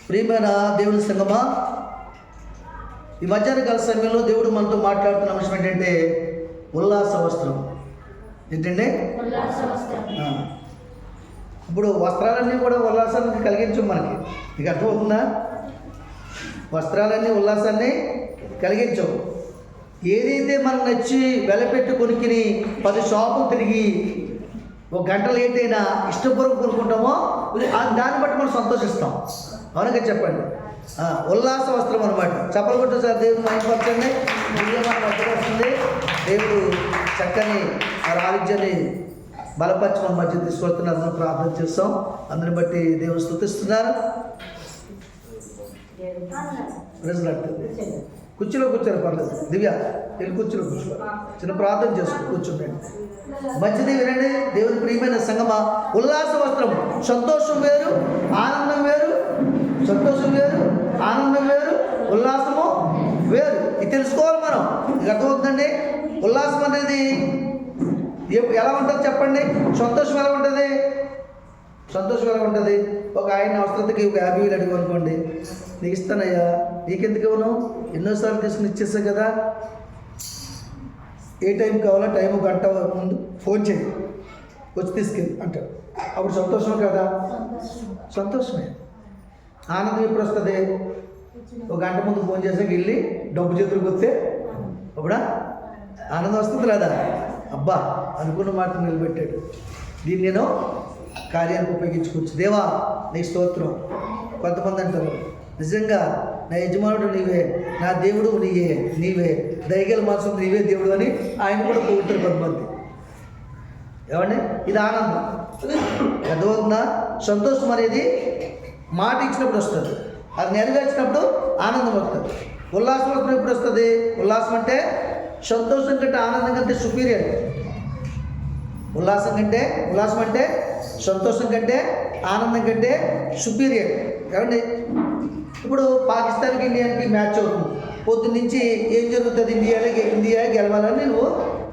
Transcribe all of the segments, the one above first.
ప్రియమైన దేవుని సంగమా, ఈ మధ్యాహ్న కాల సమయంలో దేవుడు మనతో మాట్లాడుతున్న అంశం ఏంటంటే ఉల్లాస వస్త్రం. ఏంటంటే ఇప్పుడు వస్త్రాలన్నీ కూడా ఉల్లాసాన్ని కలిగించు మనకి. నీకు అర్థమవుతుందా? వస్త్రాలన్నీ ఉల్లాసాన్ని కలిగించవు. ఏదైతే మనకు నచ్చి వెలపెట్టి కొనుక్కుని 10 షాపులు తిరిగి ఒక గంట లేట్ అయినా ఇష్టపూర్వకం కొనుక్కుంటామో దాన్ని బట్టి మనం సంతోషిస్తాం. అవునగా చెప్పండి. ఉల్లాస వస్త్రం అనమాట. చెప్పలు కొట్టు సార్, దేవుడు మైపరచండి. వస్తుంది దేవుడు చక్కని ఆరోగ్యాన్ని బలపరిచి మన మధ్య తీసుకొస్తున్నారు. అందరూ ప్రార్థన చేస్తాం. అందరిని బట్టి దేవుడు స్తుతిస్తున్నారు. కుర్చీలో కూర్చోరు, పర్లేదు. దివ్య వెళ్ళి కుర్చీలో కూర్చో, చిన్న ప్రార్థన చేసుకో, కూర్చుండండి. మంచిది వినండి. దేవుని ప్రియమైన సంగమా, ఉల్లాస వస్త్రం. సంతోషం వేరు, ఆనందం వేరు. సంతోషం వేరు, ఆనందం వేరు, ఉల్లాసము వేరు. ఇది తెలుసుకోవాలి మనం. ఇది అర్థమవుతుందండి. ఉల్లాసం అనేది ఎలా ఉంటుంది చెప్పండి? సంతోషం ఎలా ఉంటుంది? సంతోషం ఎలా ఉంటుంది? ఒక ఆయన అవసరతకి ఒక 50,000 అడిగి అనుకోండి, నీకు ఇస్తానయ్యా, నీకెందుకు ఇవ్వను, ఎన్నోసార్లు తీసుకుని ఇచ్చేస్తా కదా. ఏ టైం కావాలో టైం గంట ముందు ఫోన్ చేయి, వచ్చి తీసుకెళ్ళి అంటాడు. అప్పుడు సంతోషం కదా? సంతోషమే. ఆనందం ఎప్పుడు వస్తుంది? ఒక గంట ముందు ఫోన్ చేసాక వెళ్ళి డబ్బు చేతులకు వస్తే అప్పుడా ఆనందం వస్తుంది లేదా? అబ్బా అనుకున్న మాట నిలబెట్టాడు, దీన్ని నేను కార్యానికి ఉపయోగించుకోవచ్చు. దేవా నీకు స్తోత్రం. కొంతమంది అంటారు, నిజంగా నా యజమానుడు నీవే, నా దేవుడు నీవే, దయగల మనసు నీవే దేవుడు అని ఆయన కూడా పోతారు కొంతమంది. ఏమండి? ఇది ఆనందం. అర్థమవుతుందా? సంతోషం అనేది మాట ఇచ్చినప్పుడు వస్తుంది, అది నెరవేర్చినప్పుడు ఆనందం వస్తుంది. ఉల్లాసం ఎప్పుడు వస్తుంది? ఉల్లాసం అంటే సంతోషం కంటే ఆనందం కంటే సుపీరియర్. ఉల్లాసం అంటే సంతోషం కంటే ఆనందం కంటే సుపీరియర్. ఏమండి? ఇప్పుడు పాకిస్తాన్కి ఇండియాకి మ్యాచ్ అవుతుంది. పొద్దున్న నుంచి ఏం జరుగుతుంది? ఇండియా గెలవాలని నువ్వు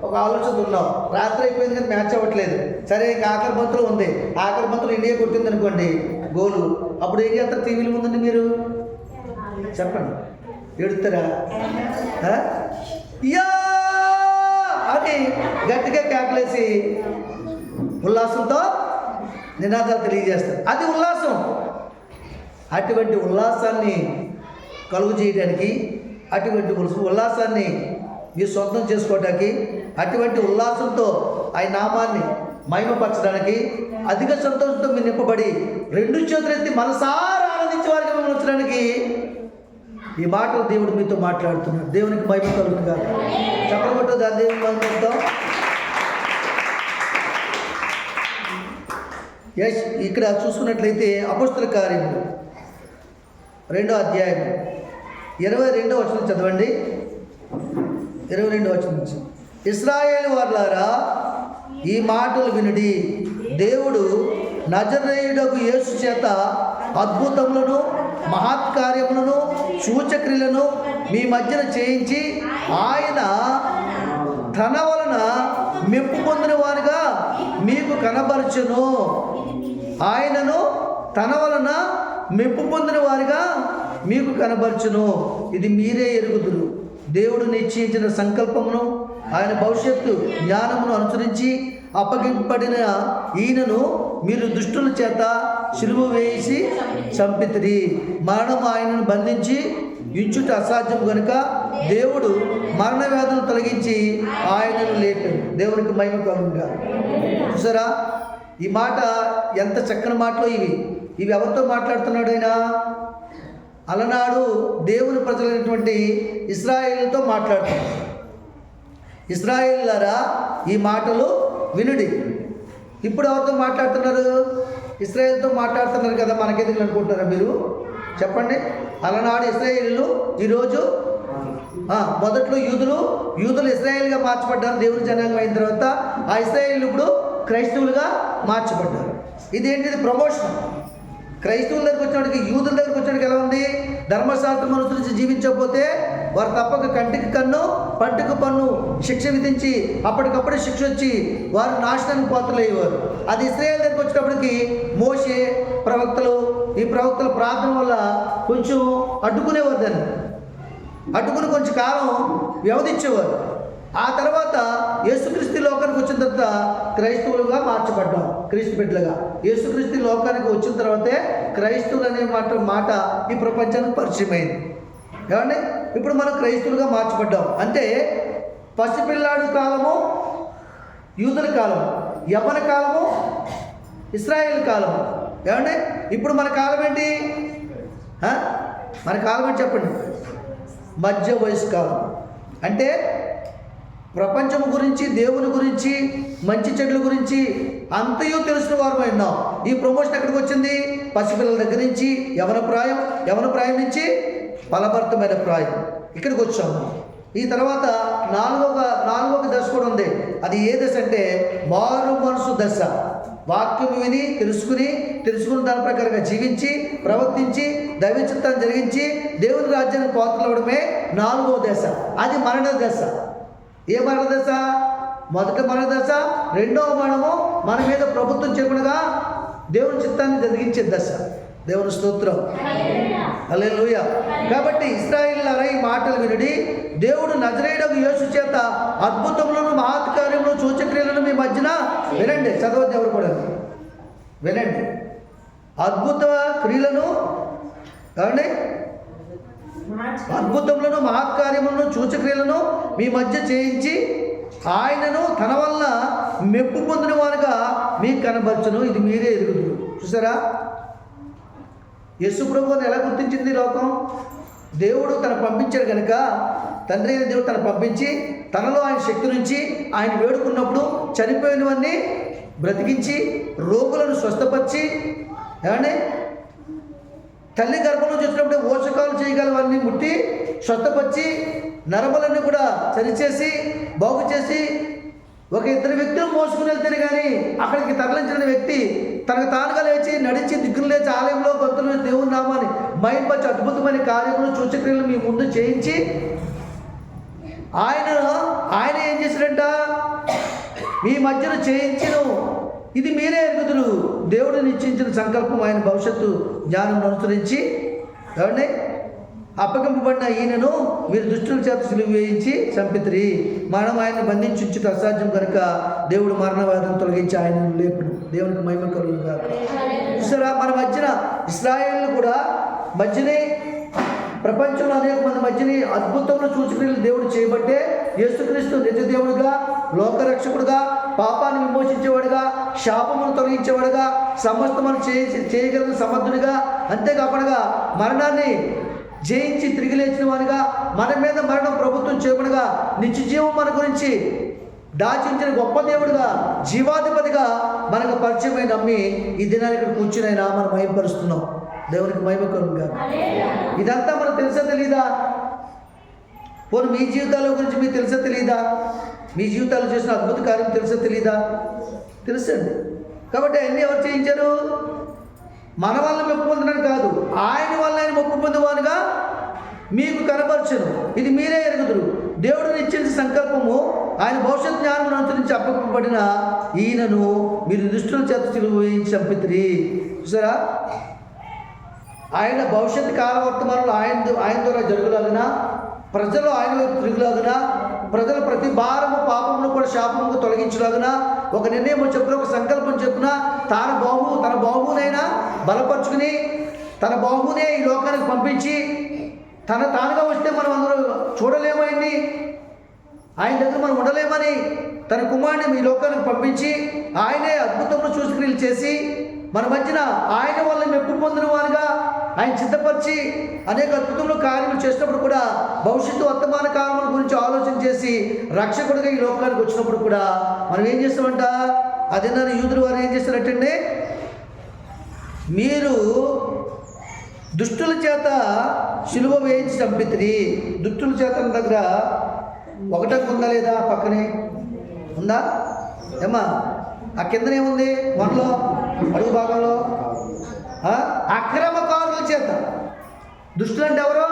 ఒక ఆలోచన ఉన్నావు. రాత్రి అయిపోయింది కానీ మ్యాచ్ అవ్వట్లేదు. సరే, ఇంకా ఆఖరి బంతులు ఉంది. ఆఖరి బంతులు ఇండియా కొట్టింది అనుకోండి గోలు. అప్పుడు ఏం చేస్తారు? టీవీల ముందండి మీరు చెప్పండి, ఎడుతారా? యా అని గట్టిగా కేకలేసి ఉల్లాసంతో నినాదాలు తెలియజేస్తారు. అది ఉల్లాసం. అటువంటి ఉల్లాసాన్ని కలుగు చేయడానికి, అటువంటి ఉల్లాసాన్ని మీరు సొంతం చేసుకోవడానికి, అటువంటి ఉల్లాసంతో ఆయన నామాన్ని మహిమపరచడానికి, అధిక సంతోషంతో మీరు నింపబడి 2 చేతులెత్తి మనసారా ఆనందించే వారికి మిమ్మల్ని ఉంచడానికి ఈ మాటలు దేవుడు మీతో మాట్లాడుతున్నాడు. దేవునికి మహిమ కలుగుగా చెప్పబట్టు దాని దేవుని మహిమతో. ఇక్కడ చూసుకున్నట్లయితే అపోస్తల కార్యములు 2వ అధ్యాయం 22వ వచనం చదవండి. 22వ వచనం నుంచి, ఇశ్రాయేలు వారులారా ఈ మాటలు వినుడి, దేవుడు నజరేయుడగు యేసు చేత అద్భుతములను మహత్కార్యములను సూచక్రియలను మీ మధ్యన చేయించి ఆయన తన వలన మెప్పు పొందిన వారుగా మీకు కనబరచును. ఆయనను తన వలన మెప్పు పొందిన వారిగా మీకు కనబరచును. ఇది మీరే ఎరుగుదురు. దేవుడు నిశ్చయించిన సంకల్పమును ఆయన భవిష్యత్తు జ్ఞానమును అనుసరించి అప్పగింపబడిన ఈయనను మీరు దుష్టుల చేత సిలువ వేసి చంపితిరి. మరణం ఆయనను బంధించి ఇంచుట అసాధ్యం కనుక దేవుడు మరణ వేదనను తొలగించి ఆయనను లేపాడు. దేవునికి మహిమ కలుగుగా. చూసారా ఈ మాట? ఎంత చక్కని మాటలు ఇవి ఎవరితో మాట్లాడుతున్నాడు ఆయన? అలనాడు దేవుని ప్రజలైనటువంటి ఇశ్రాయేలుతో మాట్లాడుతున్నాడు. ఇశ్రాయేలులారా ఈ మాటలు వినుడి. ఇప్పుడు ఎవరితో మాట్లాడుతున్నారు? ఇశ్రాయేలుతో మాట్లాడుతున్నారు కదా. మనకెందుకు అనుకుంటున్నారా మీరు? చెప్పండి. అలనాడు ఇశ్రాయేలు, ఈరోజు మొదట్లో యూదులు ఇశ్రాయేలుగా మార్చబడ్డారు. దేవుని జనాంగం అయిన తర్వాత ఆ ఇశ్రాయేలు ఇప్పుడు క్రైస్తవులుగా మార్చబడ్డారు. ఇదేంటిది? ప్రమోషన్. క్రైస్తవుల దగ్గరికి వచ్చినప్పటికి, యూదుల దగ్గరికి వచ్చినప్పటికి ఎలా ఉంది? ధర్మశాస్త్రం అనుసరించి జీవించకపోతే వారు తప్పక కంటికి కన్ను పంటికి పన్ను శిక్ష విధించి అప్పటికప్పుడే శిక్ష వచ్చి వారు నాశనానికి పాత్రలయ్యేవారు. అది ఇశ్రాయేలు దగ్గరికి వచ్చేటప్పటికి మోషే, ప్రవక్తలు, ఈ ప్రవక్తల ప్రార్థన వల్ల కొంచెం అడ్డుకునేవారు దాన్ని, అడ్డుకుని కొంచెం కాలం వ్యవధించేవారు. ఆ తర్వాత యేసుక్రీస్తు లోకానికి వచ్చిన తర్వాత క్రైస్తవులుగా మార్చబడ్డాం, క్రీస్తు బిడ్డలుగా. యేసుక్రీస్తు లోకానికి వచ్చిన తర్వాతే క్రైస్తవులు అనే మాట ఈ ప్రపంచానికి పరిచయం అయింది. ఏమండి, ఇప్పుడు మనం క్రైస్తవులుగా మార్చబడ్డాం. అంటే పసిపిల్లాడు కాలము యూదుల కాలము, యవ్వన కాలము ఇశ్రాయేల్ కాలము. ఏమండి, ఇప్పుడు మన కాలం ఏంటి? మన కాలం ఏంటి చెప్పండి? మధ్య వయసు కాలం. అంటే ప్రపంచం గురించి, దేవుని గురించి, మంచి చెడుల గురించి అంతయు తెలిసిన వారు ఉన్నాం. ఈ ప్రమోషన్ ఎక్కడికి వచ్చింది? పసిపిల్లల దగ్గర నుంచి యవన ప్రాయం నుంచి ఫలభరితమైన ప్రాయం, ఇక్కడికి వచ్చాము. ఈ తర్వాత నాలుగవ దశ కూడా ఉంది. అది ఏ దశ అంటే మారు మనసు దశ. వాక్యం విని తెలుసుకుని దాని ప్రకారంగా జీవించి ప్రవర్తించి దైవ చిత్తాన్ని జరిగించి దేవుని రాజ్యానికి పాత్రలవడమే 4వ దశ. అది మరణ దశ. ఏ మరణ దశ? మొదటి మరణ దశ. 2వ మరణము మన మీద ప్రభుత్వం చేయకుండా దేవుని చిత్తాన్ని జరిగించే దశ. దేవుని స్తోత్రం, హల్లెలూయా. కాబట్టి ఇశ్రాయేలులారా, ఈ మాటలు వినుడి. దేవుడు నజరేయుడగు యేసు చేత అద్భుతములను, మహత్కార్యములను, సూచక్రియలను మీ మధ్యన వినండి. చదవద్దు ఎవరు కూడా, వినండి. అద్భుత క్రియలను, కావండి, అద్భుతములను, మహత్కార్యములను, సూచక్రియలను మీ మధ్య చేయించి ఆయనను తన వల్ల మెప్పు పొందిన వారుగా మీకు కనబరచును. ఇది మీరే ఎరుగుదురు. చూసారా, యేసు ప్రభువుని ఎలా గుర్తించింది లోకం? దేవుడు తను పంపించాడు కనుక, తండ్రి అయిన దేవుడు తను పంపించి తనలో ఆయన శక్తి నుంచి ఆయన వేడుకున్నప్పుడు చనిపోయినవన్నీ బ్రతికించి, రోగులను స్వస్థపరిచి, ఏమండి, తల్లి గర్భంలో చూసినప్పుడు ఓషకాలు చేయగలవన్నీ ముట్టి స్వస్థపరిచి, నరములన్నీ కూడా సరిచేసి బాగు చేసి, ఒక 2 వ్యక్తులు మోసుకుని వెళ్తేనే కానీ అక్కడికి తరలించిన వ్యక్తి తనకు తానుగా లేచి నడిచి దిక్కులు లేచి ఆలయంలో గొంతులు దేవుని నామాన్ని మైంపచ్చి అద్భుతమైన కార్యములు, సూచక్రియలు మీ ముందు చేయించి ఆయన ఏం చేశాడంట? మీ మధ్యన చేయించను. ఇది మీరే ఎరుగుదురు. దేవుడు నిశ్చయించిన సంకల్పం ఆయన భవిష్యత్తు జ్ఞానం అనుసరించి, ఏమండి, అప్పగింపబడిన ఈయనను మీరు దుష్టుల చేత సిలువ వేయించి చంపితిరి. మనం ఆయన్ని బంధించుట అసాధ్యం కనుక దేవుడు మరణవాదం తొలగించి ఆయనను లేపును. దేవునికి మహిమ కలుగును గాక. చూసారా, మన మధ్యన ఇశ్రాయేలు కూడా మధ్యనే, ప్రపంచంలో అనేక మంది మధ్యని అద్భుతములు, సూచక్రియలు దేవుడు చేయబట్టే యేసుక్రీస్తు నిజ దేవుడిగా, లోకరక్షకుడుగా, పాపాన్ని విమోచించేవాడుగా, శాపమును తొలగించేవాడుగా, సమస్తమును చేయగలిగిన సమర్థుడిగా, అంతేకాకుండా మరణాన్ని జయించి తిరిగి లేచిన వాడిగా, మన మీద మరణం ప్రభుత్వం చేయబడగా నిత్య జీవం మన గురించి దాచించిన గొప్ప దేవుడుగా, జీవాధిపతిగా మనకు పరిచయమై నమ్మి ఈ దినాన్ని ఇక్కడ కూర్చుని అయినా మనం మహిమపరుస్తున్నాం. దేవునికి మహిమ కలుగును గాక. ఇదంతా మనకు తెలుసా తెలీదా? పోనీ మీ జీవితాల గురించి మీకు తెలుసా తెలీదా? మీ జీవితాలు చేసిన అద్భుత కార్యం తెలుసా తెలీదా? తెలుసండి. కాబట్టి అన్నీ ఎవరు చేయించారు? మన వల్ల మెప్పు పొందడానికి కాదు, ఆయన వల్ల ఆయన మెప్పు పొందేవానుగా మీకు కనపరచను. ఇది మీరే ఎరుగుదురు. దేవుడు నిశ్చయించిన సంకల్పము ఆయన భవిష్యత్ జ్ఞానం అనుసరించి అప్పగింపబడిన ఈయనను మీరు దుష్టుల చేత సిలువ వేయించి చంపితిరి. చూసారా, ఆయన భవిష్యత్ కాల వర్తమానంలో ఆయన ద్వారా జరుగులాగిన, ప్రజలు ఆయన వైపు తిరుగులాగిన, ప్రజల ప్రతి భారము పాపమును కూడా శాపమును తొలగించలాగిన ఒక నిర్ణయం చెప్పున, ఒక సంకల్పం చెప్పున తన బాహువునైనా బలపరుచుకుని తన బాహువునే ఈ లోకానికి పంపించి తానుగా వస్తే మనం అందరూ చూడలేమని, ఆయన దగ్గర మనం ఉండలేమని తన కుమారుని మీ లోకానికి పంపించి ఆయనే అద్భుతములు సూచక్రియలు చేసి మన మధ్యన ఆయన వల్ల మెప్పు పొందిన వారుగా ఆయన సిద్ధపరిచి అనేక అద్భుతములు కార్యములు చేసినప్పుడు కూడా భవిష్యత్తు వర్తమాన కాలముల గురించి ఆలోచన చేసి రక్షకుడిగా ఈ లోకానికి వచ్చినప్పుడు కూడా మనం ఏం చేస్తామంట? అదే యూదులు వారు ఏం చేస్తారంటే, మీరు దుష్టుల చేత సిలువ వేయించి చంపితిరి. దుష్టుల చేత దగ్గర ఒకటకు ఉందా లేదా? పక్కనే ఉందా ఏమా? ఆ కిందనే ఉంది, మనలో అడుగు భాగంలో అక్రమకారుల చేత. దుష్టులు అంటే ఎవరు?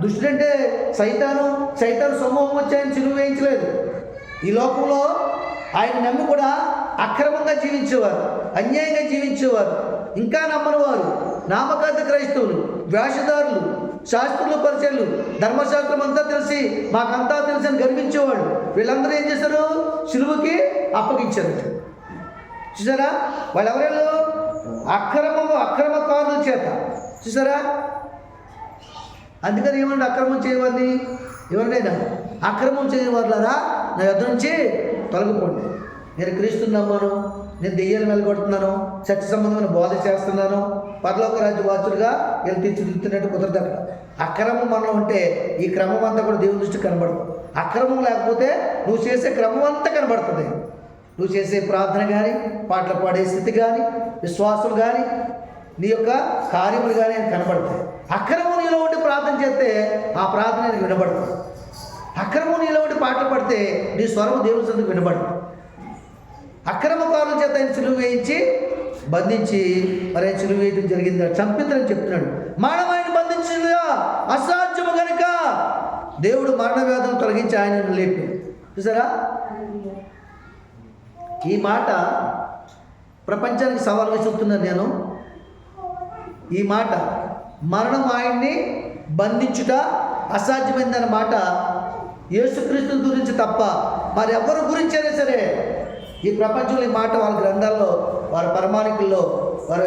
దుష్టులు అంటే సైతాను సమూహం వచ్చి ఆయన సిలువ వేయించలేదు. ఈ లోకంలో ఆయన నమ్మి కూడా అక్రమంగా జీవించేవారు. అన్యాయంగా జీవించేవారు, ఇంకా నమ్మని వారు, నామకార్థ క్రైస్తవులు, వేషధారులు, శాస్త్రులు, పరిచయాలు, ధర్మశాస్త్రం అంతా తెలిసి మాకంతా తెలిసి అని గర్వించేవాడు. వీళ్ళందరూ ఏం చేశారు? సిలువకి అప్పగించారు. చూసారా? వాళ్ళు ఎవరెళ్ళు? అక్రమకారుల చేత. చూసారా? అందుకని ఏమన్నా అక్రమం చేయవారిని ఎవరినైనా అక్రమం చేయని వాళ్ళారా నా యొద్ద నుంచి తొలగిపోండి. నేను క్రీస్తుని నమ్మాను, నేను దెయ్యాలు వెలగొడుతున్నాను, సత్య సంబంధమైన బోధ చేస్తున్నాను, పరలోక రాజ్య వాచులుగా వీళ్ళు తీర్చిదిద్దుతున్నట్టు కుదరదు. అక్కడ అక్రమం మనలో ఉంటే ఈ క్రమం అంతా కూడా దేవుని దృష్టి కనబడదు. అక్రమం లేకపోతే నువ్వు చేసే క్రమం అంతా కనబడుతుంది. నువ్వు చేసే ప్రార్థన కానీ, పాటలు పాడే స్థితి కానీ, విశ్వాసం కానీ, నీ యొక్క కార్యములు కానీ కనబడతాయి. అక్రమం నీలో ఉండి ప్రార్థన చేస్తే ఆ ప్రార్థన నీకు వినబడుతుంది. అక్రమం నీలో ఉండి పాటలు పడితే నీ స్వరం దేవుని సందుకు వినబడుతుంది. అక్రమకారుల చేత ఆయన సిలువ వేయించి బంధించి మరి ఆయన సిలువ వేయడం జరిగింది. చంపిద్దని చెప్తున్నాడు. మరణమాయని బంధించిందిగా అసాధ్యము గనుక దేవుడు మరణ వ్యాధులను తొలగించి ఆయనను లేపి. చూసారా? ఈ మాట ప్రపంచానికి సవాల్ విసురుతున్నాను నేను. ఈ మాట మరణం ఆయన్ని బంధించుట అసాధ్యమైందన్న మాట యేసుక్రీస్తు గురించి తప్ప మరి ఎవరి గురించి అయినా సరే ఈ ప్రపంచంలో ఈ మాట వాళ్ళ గ్రంథాల్లో, వారి పరమాణికుల్లో, వారి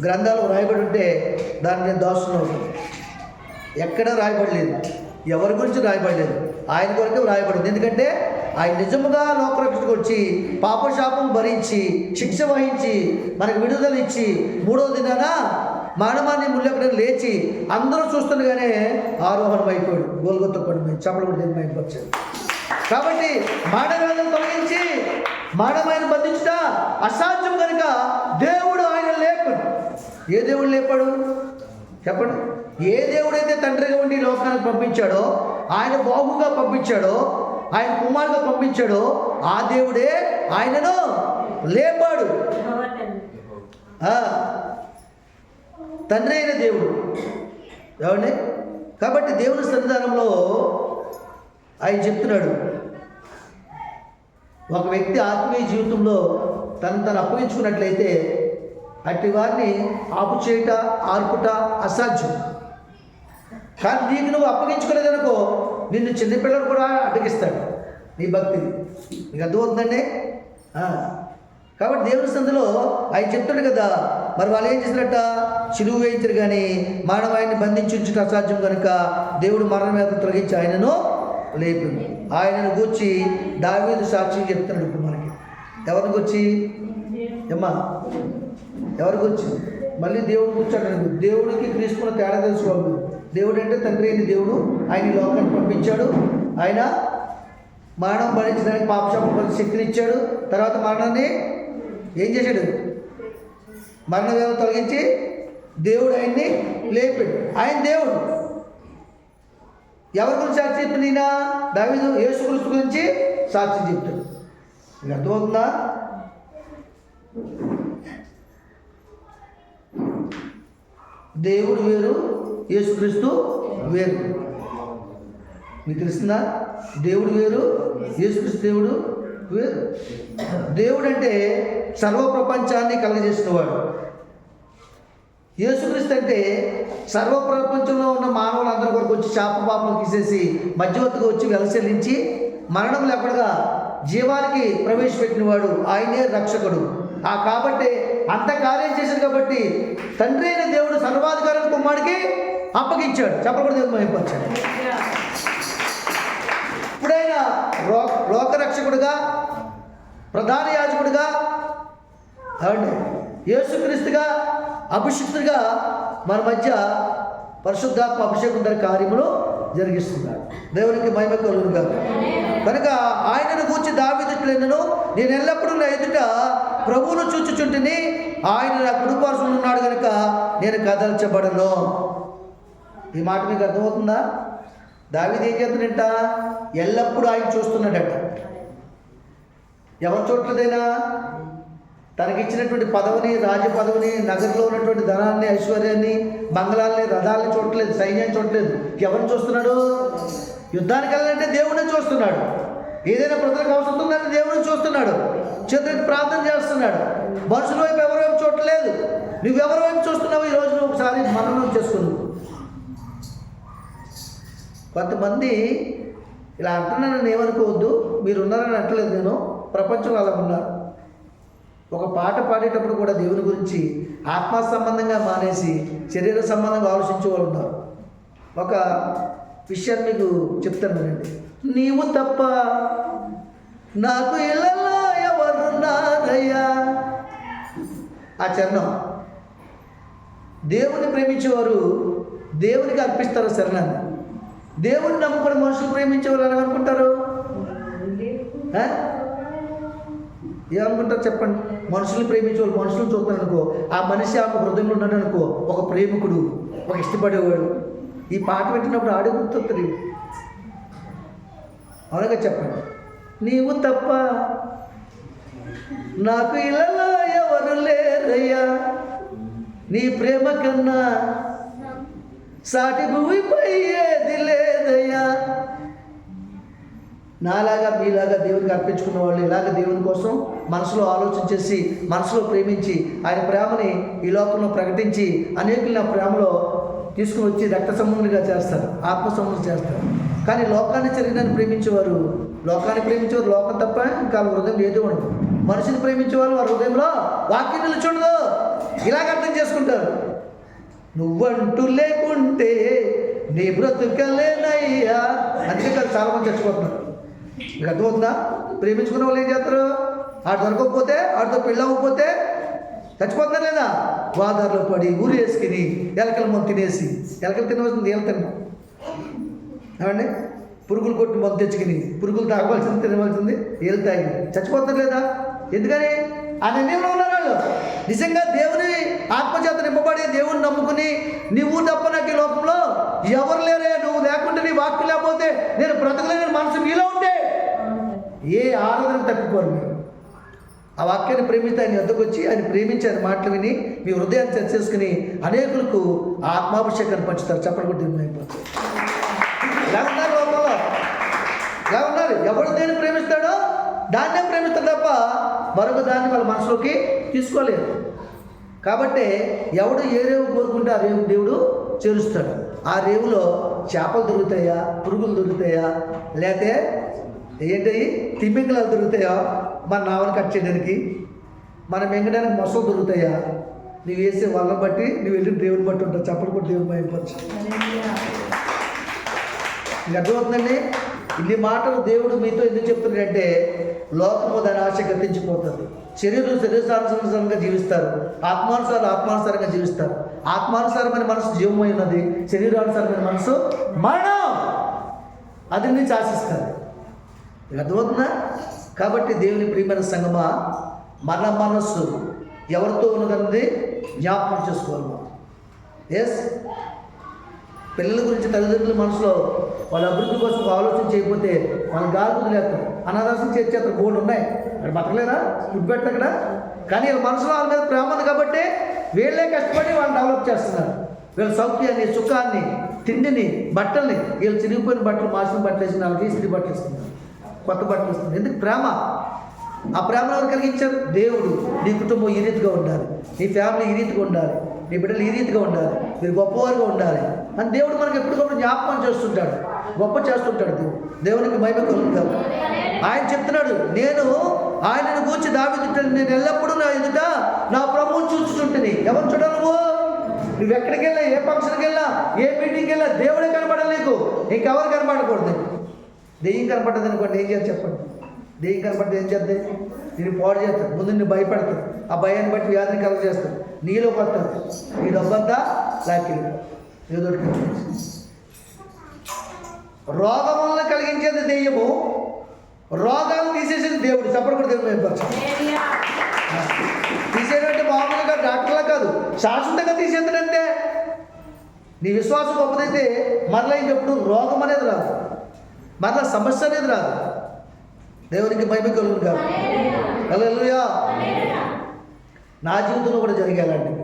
గ్రంథాల్లో రాయబడి ఉంటే దాన్ని నేను దోషం అవుతుంది. ఎక్కడా రాయబడలేదు, ఎవరి గురించి రాయబడలేదు, ఆయన కొరకే రాయబడింది. ఎందుకంటే ఆయన నిజముగా లోకరక్షకు వచ్చి పాపశాపం భరించి శిక్ష వహించి మనకు విడుదల ఇచ్చి 3వ దినాన మానవాన్ని ముళ్ళెక్కడ లేచి అందరూ చూస్తుండగానే ఆరోహణం అయిపోయాడు. గోల్గొత్త కొండ చప్పలు కూడా దిగమైపోయాడు. కాబట్టి మానవాన్ని తొలగించి మానవాన్ని బంధించుట అసాధ్యం కనుక దేవుడు ఆయన లేపాడు. ఏ దేవుడు లేపాడు చెప్పండి? ఏ దేవుడైతే తండ్రిగా ఉండి లోకానికి పంపించాడో, ఆయన బాబుగా పంపించాడో, ఆయన కుమారుగా పంపించాడో ఆ దేవుడే ఆయనను లేపాడు. తండ్రి అయిన దేవుడు ఏమండి? కాబట్టి దేవుని సన్నిధానంలో ఆయన చెప్తున్నాడు, ఒక వ్యక్తి ఆత్మీయ జీవితంలో తను అప్పగించుకున్నట్లయితే అట్టి వారిని ఆపు చేయుట, ఆర్పుట అసాధ్యం. కానీ నీకు నువ్వు అప్పగించుకోలేదనుకో నిన్ను చిన్నపిల్లలు కూడా అడ్డగిస్తాడు నీ భక్తిని. నీకు అర్థమవుతుందండి? కాబట్టి దేవుని సందులో ఆయన చెప్తాడు కదా, మరి వాళ్ళు ఏం చేసినట్ట? సిలువ వేయించరు కానీ మానవాయిని బంధించుట అసాధ్యం కనుక దేవుడు మరణ వేదన తొలగించి ఆయనను లేపింది. ఆయనను గూర్చి దావీదు సాక్షి చెప్తున్నాడు. ఇప్పుడు మనకి ఎవరిని గురించి ఏమ్మా? ఎవరి గురించి? మళ్ళీ దేవుడు కూర్చోడు. దేవుడికి క్రీస్తున్న తేడా తెలుసుకోవాలి. దేవుడు అంటే తండ్రి అయిన దేవుడు. ఆయన ఈ లోకాన్ని పంపించాడు. ఆయన మరణం భరించడానికి పాపశాపం శక్తిని ఇచ్చాడు. తర్వాత మరణాన్ని ఏం చేశాడు? మరణ వేదన తొలగించి దేవుడు ఆయన్ని లేపాడు. ఆయన దేవుడు. ఎవరి గురించి సాక్షి చెప్పింది? ఈయన దావీదు యేసుక్రీస్తు గురించి సాక్షి చెప్తాడు. మీకు అర్థమవుతుందా? దేవుడు వేరు, యేసుక్రీస్తు వేరు. మీకు తెలిసిందా? దేవుడు వేరు, యేసుక్రీస్తు దేవుడు వేరు. దేవుడు అంటే సర్వ ప్రపంచాన్ని కలగజేసిన వాడు. యేసుక్రీస్తు అంటే సర్వ ప్రపంచంలో ఉన్న మానవులందరి కొరకు వచ్చి శాప పాపలు తీసేసి మధ్యవర్తిగా వచ్చి వెలసెల్లించి మరణం లేకుండా జీవానికి ప్రవేశపెట్టిన వాడు. ఆయనే రక్షకుడు. కాబట్టి అంత కార్యం చేశాడు. కాబట్టి తండ్రి అయిన దేవుడు సర్వాధికారాన్ని కుమారుడికి అప్పగించాడు. చెప్పకూడదు, దేవుడు మహిమపరిచాడు. ఇప్పుడైనా లోకరక్షకుడిగా, ప్రధాన యాజకుడిగా, అవునండి, యేసుక్రీస్తుగా, అభిషిక్తుడిగా మన మధ్య పరిశుద్ధాత్మ అభిషేకం ధర కార్యములు జరిగిస్తున్నాడు. దేవునికి మహిమ కలుగునుగా. కనుక ఆయనను గూర్చి దావీదును, నేను ఎల్లప్పుడూ నా ఎదుట ప్రభువును చూచుచుంటిని, ఆయన నా కుడిపార్శ్వమున ఉన్నాడు కనుక నేను కదల్చబడను. ఈ మాట మీకు అర్థమవుతుందా? దావీదు ఏం చేస్తున్నాడంట? ఎల్లప్పుడూ ఆయన చూస్తున్నాడట. ఎవరు చూడలేదైనా? తనకిచ్చినటువంటి పదవిని, రాజ్య పదవిని, నగరంలో ఉన్నటువంటి ధనాన్ని, ఐశ్వర్యాన్ని, బంగ్లాల్ని, రథాలని చూడట్లేదు, సైన్యాన్ని చూడట్లేదు. ఎవరిని చూస్తున్నాడు? యుద్ధానికి వెళ్ళాలంటే దేవుడిని చూస్తున్నాడు. ఏదైనా ప్రజలకు అవసరం ఉందని దేవుడు చూస్తున్నాడు. చేతులెత్తి ప్రార్థన చేస్తున్నాడు. మనుషుల వైపు ఎవరి వైపు చూడలేదు. నువ్వెవరి వైపు చూస్తున్నావు? ఈరోజు నువ్వు ఒకసారి మననం చేసుకున్నావు. కొంతమంది ఇలా అంటున్నానని ఏమనుకోవద్దు, మీరు ఉన్నారని అంటలేదు నేను, ప్రపంచంలో అలా ఉన్నారు. ఒక పాట పాడేటప్పుడు కూడా దేవుని గురించి ఆత్మ సంబంధంగా మానేసి శరీర సంబంధంగా ఆలోచించే వాళ్ళు ఉన్నారు. ఒక విషయాన్ని మీకు చెప్తాను వినండి. నీవు తప్ప నాకు ఇళ్ళలో ఎవరున్నారయ్యా. ఆ చరణం దేవుని ప్రేమించేవారు దేవునికి అర్పిస్తారు శరణాన్ని. దేవుని నమ్ముకుని మనుషులు ప్రేమించేవారు అని అనుకుంటారు. ఏమనుకుంటారు చెప్పండి? మనుషులు ప్రేమించేవాళ్ళు మనుషులు చూస్తున్నారు అనుకో, ఆ మనిషి ఆమె హృదయంలో ఉన్నాడు అనుకో, ఒక ప్రేమికుడు, ఒక ఇష్టపడేవాడు. ఈ పాట పెట్టినప్పుడు ఆడే గుర్తొస్తుంది. అవునగా చెప్పండి. నీవు తప్ప నాకు ఇళ్ళలో ఎవరు లేరయ్యా, నీ ప్రేమ కన్నా సాటి భూమిపై ఏది లేదయ్యా. నాలాగా మీలాగా దేవునికి అర్పించుకున్న వాళ్ళు ఇలాగ దేవుని కోసం మనసులో ఆలోచన చేసి మనసులో ప్రేమించి ఆయన ప్రేమని ఈ లోకంలో ప్రకటించి అనేకులు ఆ ప్రేమలో తీసుకుని వచ్చి రక్త సంబంధులుగా చేస్తారు, ఆత్మ సంబంధం చేస్తారు. కానీ లోకాన్ని శరీరాన్ని ప్రేమించేవారు లోకం తప్ప ఇంకా వాళ్ళ హృదయం ఏదో ఉండదు. మనిషిని ప్రేమించేవారు వారి హృదయంలో వాక్యం నిలుచుండదు. ఇలాగ అర్థం చేసుకుంటారు. నువ్వంటూ లేకుంటే నీ బ్రతుకలేనయ్యా. అందుకే కాదు చాలామంది చచ్చిపోతున్నారు. మీకు అర్థమవుతుందా? ప్రేమించుకున్న వాళ్ళు ఏం చేస్తారు? ఆడు దొరకకపోతే, ఆడితో పెళ్ళి అవ్వకపోతే చచ్చిపోతున్నారు లేదా? గోదావరిలో పడి ఊరు వేసుకుని ఎలకల మందు తినేసి, ఎలకలు తినవలసింది ఏళ్ళు తిన్నాం ఏమండి, పురుగులు కొట్టి మందు తెచ్చుకుని, పురుగులు తాగవలసింది తినవలసింది ఏళ్ళు తాగి చచ్చిపోతున్నారు లేదా? ఎందుకని? ఆ నిర్ణయంలో ఉన్నారు వాళ్ళు. నిజంగా దేవుని ఆత్మచేత నింపబడి దేవుని నమ్ముకుని నువ్వు తప్ప నాకు ఈ లోకంలో ఎవరు లేరే, నువ్వు లేకుంటే నీ వాక్యం లేకపోతే నేను బ్రతకలేని మనసు మీలో ఉంటే ఏ ఆరాధన తప్పిపోరు. మీరు ఆ వాక్యాన్ని ప్రేమిస్తే ఆయన వద్దకు వచ్చి ఆయన ప్రేమించి ఆయన మాటలు విని మీ హృదయాన్ని సెట్ చేసుకుని అనేకులకు ఆత్మాభిషేకాన్ని పంచుతారు. చెప్పడం కూడా అయిపోతుంది. ఇలా ఉన్నారు లోకంలో, ఇలా ఉన్నారు. ఎవడు దేన్ని ప్రేమిస్తాడో దాన్నే ప్రేమిస్తాడు తప్ప మరొక దాన్ని వాళ్ళ మనసులోకి తీసుకోలేరు. కాబట్టి ఎవడు ఏ రేవు కోరుకుంటే ఆ రేవు దేవుడు చేరుస్తాడు. ఆ రేవులో చేపలు దొరుకుతాయా, పురుగులు దొరుకుతాయా, లేకపోతే ఏంటి తిమ్మింగలాలు దొరుకుతాయా, మన నావను కట్ చేయడానికి, మనం మింగడానికి మొసలు దొరుకుతాయా? నువ్వు వేసే వాళ్ళని బట్టి నువ్వు వెళ్ళి దేవుని బట్టి ఉంటావు. చెప్పలు కూడా దేవుని భయపరచు. మీకు అర్థమవుతుందండి? ఇన్ని మాటలు దేవుడు మీతో ఎందుకు చెప్తున్నాడంటే లోకము దాని ఆశ గతించిపోతుంది. శరీరానుసారంగా జీవిస్తారు, ఆత్మానుసారంగా జీవిస్తారు. ఆత్మానుసారమైన మనసు జీవమై ఉన్నది, శరీరానుసారమైన మనసు మరణం. అది నుంచి ఆశిస్తారు. అర్థమవుతుందా? కాబట్టి దేవుని ప్రియమైన సంగమా, మన మనస్సు ఎవరితో ఉన్నదన్నది జ్ఞాపకం చేసుకోవాలి. ఎస్, పిల్లల గురించి తల్లిదండ్రుల మనసులో వాళ్ళ అభివృద్ధి కోసం ఆలోచన చేయకపోతే వాళ్ళ గాలి వదిలేస్తారు. అనాథాశ్రమం చేర్చేస్తారు, బోర్డు ఉన్నాయి, అక్కడ బతకలేరా, ఫుడ్ పెట్టక్కడ. కానీ వీళ్ళ మనసులో వాళ్ళ మీద ప్రేమ ఉంది కాబట్టి వీళ్ళే కష్టపడి వాళ్ళని డెవలప్ చేస్తున్నారు. వీళ్ళ సౌఖ్యాన్ని, సుఖాన్ని, తిండిని, బట్టల్ని, వీళ్ళు చిరిగిపోయిన బట్టలు, మాసిన బట్టలు వేసిన వాళ్ళకి ఇస్త్రీ బట్టలు ఇస్తున్నారు, కొత్త బట్టలు ఇస్తున్నారు. ఎందుకు? ప్రేమ. ఆ ప్రేమను ఎవరు కలిగించారు? దేవుడు. నీ కుటుంబం ఈ రీతిగా ఉండాలి, నీ ఫ్యామిలీ ఈ రీతిగా ఉండాలి, నీ బిడ్డలు ఈ రీతిగా ఉండాలి, మీరు గొప్పవారుగా ఉండాలి అని దేవుడు మనకి ఎప్పటికప్పుడు జ్ఞాపకం చేస్తుంటాడు, గొప్ప చేస్తుంటాడు. దేవునికి మహిమ కలుగుతాడు. ఆయన చెప్తున్నాడు, నేను ఆయనను గూర్చి దావీదు, నేను ఎల్లప్పుడూ నా ఎదుట నా ప్రభువుని చూస్తుంటుంది. ఎవరు చూడాలి? నువ్వు ఎక్కడికి వెళ్ళా, ఏ ఫంక్షన్కి వెళ్ళా, ఏ మీటింగ్కి వెళ్ళా దేవుడే కనపడాలి నీకు, ఇంకెవరు కనపడకూడదు. దెయ్యం కనపడ్డది అనుకోండి, ఏం చేయాలి చెప్పండి? దెయ్యం కనపడితే ఏం చేద్దాం? నేను పాడు చేస్తాను, ముందు నిన్ను భయపడతాను, ఆ భయాన్ని బట్టి వ్యాధిని కలగ చేస్తాను, నీలో పడతాను, నీ డబ్బంతా లాక్కెళ్ళి ఏదో రోగం వల్ల కలిగించేది దెయ్యము, రోగాలు తీసేసేది దేవుడు. చెప్పడం కూడా దేవుడు భయపరచు. తీసేయడంటే మామూలుగా డాక్టర్లా కాదు, శాశ్వతంగా తీసేద్దంటే నీ విశ్వాసం గొప్పదైతే మరలా ఇంకెప్పుడు రోగం అనేది రాదు, మరలా సమస్య అనేది రాదు. దేవునికి మహిమ కలుగును కాదు. హల్లెలూయా. నా జీవితంలో కూడా జరిగేలాంటివి.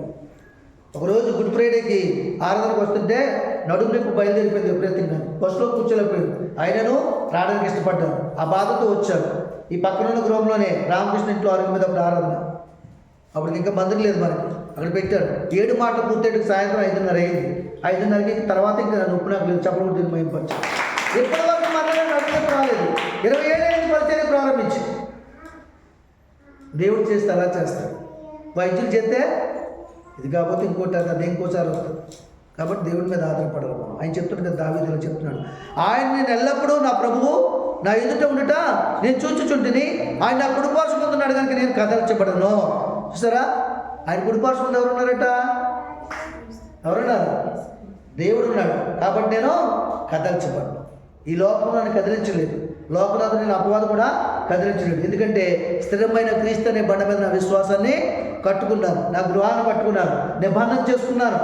ఒకరోజు గుడ్ ఫ్రైడేకి ఆరాధనకు వస్తుంటే నడుము నొప్పి బయలుదేరిపోయింది విపరీతంగా. బస్సులో కూర్చోలేకపోయాడు. ఆయనను రావడానికి ఇష్టపడ్డాను. ఆ బాధతో వచ్చాడు. ఈ పక్కనున్న గృహంలోనే రామకృష్ణ ఇంట్లో ఆరోగ్యం మీద అప్పుడు ఆరాధన. అప్పుడు ఇంకా మందిరం లేదు మనకి. అక్కడ పెట్టాడు. 7 మాటలు పూర్తయ్యేటికి సాయంత్రం 5:30 అయింది. 5:30కి తర్వాత ఇంకా నొప్పి నాకు లేదు. చెప్పడం దీన్ని మైంపచ్చు. ఎప్పటి వరకు మాత్రమే నడుపుకు రాలేదు. 27 ఏళ్ళ పరిచయం ప్రారంభించి దేవుడు చేస్తే అలా చేస్తాడు. వైద్యులు చేస్తే ఇది కాకపోతే ఇంకోటి అది ఇంకోసారి వస్తుంది. కాబట్టి దేవుడి మీద ఆధారపడాలి మనం. ఆయన చెప్తున్నాడు కదా, దావీదులో చెప్తున్నాడు, ఆయన నేను ఎల్లప్పుడూ నా ప్రభువు నా ఎదుట ఉండుట నేను చూచుచుంటిని, ఆయన నా కుడిపార్శ్వం ఉన్నాడు కనుక నేను కదల్చబడను. చూసారా, ఆయన కుడిపార్శ్వం ఎవరున్నారట? ఎవరున్నారు? దేవుడు ఉన్నాడు. కాబట్టి నేను కదల్చబడను. ఈ లోకం నన్ను కదిలించలేదు. లోకనాథు నేను అపవాదం కూడా కదిలించలేదు. ఎందుకంటే స్థిరమైన క్రీస్తు అనే బండ మీద నా విశ్వాసాన్ని కట్టుకున్నాను. నా గృహాన్ని కట్టుకున్నాను. నిబంధన చేసుకున్నాను.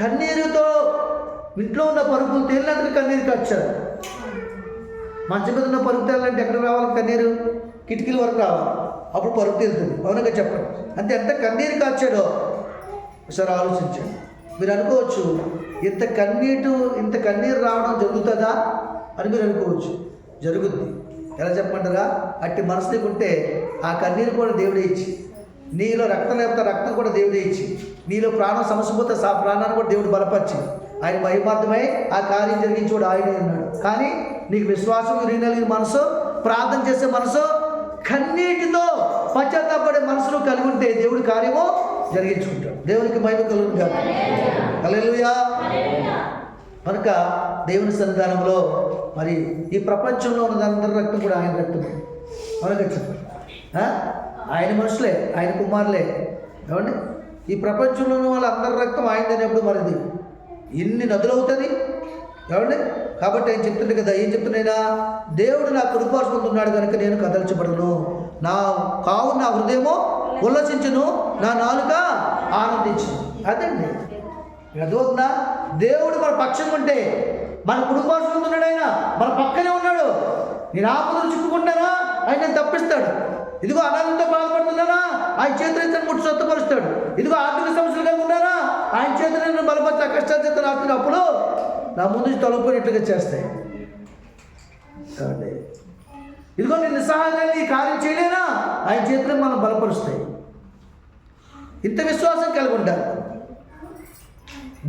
కన్నీరుతో ఇంట్లో ఉన్న పరుగులు తేలినందుకు కన్నీరు కాచారు. మంచం మీద ఉన్న పరుగు తేలంటే ఎక్కడికి రావాలి? కన్నీరు కిటికీల వరకు రావాలి. అప్పుడు పరుగు తేలుతుంది. అవునగా చెప్పండి. అంతే. ఎంత కన్నీరు కాచాడో ఒకసారి ఆలోచించండి. మీరు అనుకోవచ్చు, ఇంత కన్నీరు రావడం జరుగుతుందా అని మీరు అనుకోవచ్చు. జరుగుద్ది. ఎలా చెప్పమంటారా? అట్టి మనసు నీకు ఉంటే ఆ కన్నీరు కూడా దేవుడే ఇచ్చి, నీలో రక్తం లేకపోతే రక్తం కూడా దేవుడే ఇచ్చి, నీలో ప్రాణం సమస్య పోతే ఆ ప్రాణాన్ని కూడా దేవుడు బలపరిచి ఆయన మహిమార్థమై ఆ కార్యం జరిగించేవాడు ఆయనే ఉన్నాడు. కానీ నీకు విశ్వాసం విరిగిన మనసు, ప్రార్థన చేసే మనసు, కన్నీటితో పశ్చాత్తాపడే మనసును కలిగి ఉంటే దేవుడి కార్యము జరిగించుకుంటాడు. దేవునికి మహిమ కలుగును గాక. హల్లెలూయా. కనుక దేవుని సన్నిధానంలో మరి ఈ ప్రపంచంలో ఉన్నదందరి రక్తం కూడా ఆయన రక్తమే. అవునగా చెప్పండి. ఆయన మనుషులే, ఆయన కుమారులే. ఏమండి, ఈ ప్రపంచంలో ఉన్న వాళ్ళందరి రక్తం ఆయన తినేప్పుడు మరిది ఎన్ని నదులు అవుతుంది. ఏమండి, కాబట్టి ఆయన చెప్తుంది కదా, ఏం చెప్తున్నాయినా, దేవుడు నా కుడిపార్శ్వం ఉన్నాడు కనుక నేను కదల్చబడను, నా హృదయమో ఉల్లసించును, నా నాలుక ఆనందించును. అదండి అదవుతుందా? దేవుడు మన పక్షంగా ఉంటే మన కుడిపార్శ్వం ఉన్నాడు. ఆయన మన పక్కనే ఉన్నాడు. నేను ఆపదలు చిక్కుకుంటానా ఆయన నేను తప్పిస్తాడు. ఇదిగో అనాథంతో బాధపడుతున్నానా ఆయన చేతులు ముట్టి స్వస్థపరుస్తాడు. ఇదిగో ఆర్థిక సమస్యలు కలిగి ఉన్నారా ఆయన చేతులను బలపరిచి కష్టాలు రాస్తున్నప్పుడు నా ముందు తొలగిపోయినట్లుగా చేస్తాయి. ఇదిగో నేను నిస్సహాయంగా ఈ కార్యం చేయలేనా ఆయన చేతులను మనం బలపరుస్తాయి. ఇంత విశ్వాసం కలిగి ఉంటారు.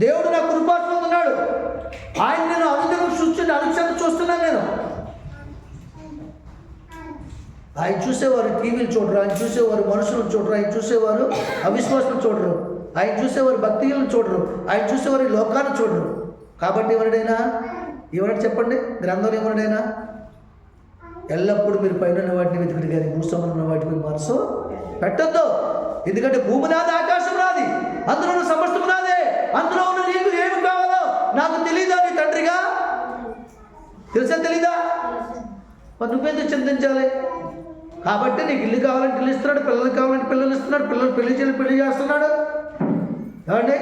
దేవుడు నా కృపాత్మ ఉన్నాడు. ఆయన నేను అనుక్షణం చూస్తున్నాను. నేను ఆయన చూసేవారు టీవీలు చూడరు, ఆయన చూసేవారు మనుషులను చూడరు, ఆయన చూసేవారు అవిశ్వాసం చూడరు, ఆయన చూసేవారు భక్తిలను చూడరు, ఆయన చూసేవారు ఈ లోకాన్ని చూడరు. కాబట్టి ఎవరిడైనా చెప్పండి, గ్రంథంలో ఎవరిడైనా ఎల్లప్పుడూ మీరు పైన ఉన్న వాటిని వెతుకుడు కానీ భూసంలో ఉన్న వాటి మీద మనసు పెట్టద్దు. ఎందుకంటే భూమి నాది, ఆకాశం నాది, అందులో ఉన్న సమస్తము నాదే. అందులో ఉన్న నీకు ఏమి కావాలో నాకు తెలీదా? నీ తండ్రిగా తెలుసా? తెలీదా? మరి నువ్వెందుకు చింతించాలి? కాబట్టి నీకు ఇల్లు కావాలంటే ఇల్లు ఇస్తున్నాడు, పిల్లలు కావాలంటే పిల్లలు ఇస్తున్నాడు, పిల్లలు పెళ్లి చేస్తున్నాడు. ఏమండి,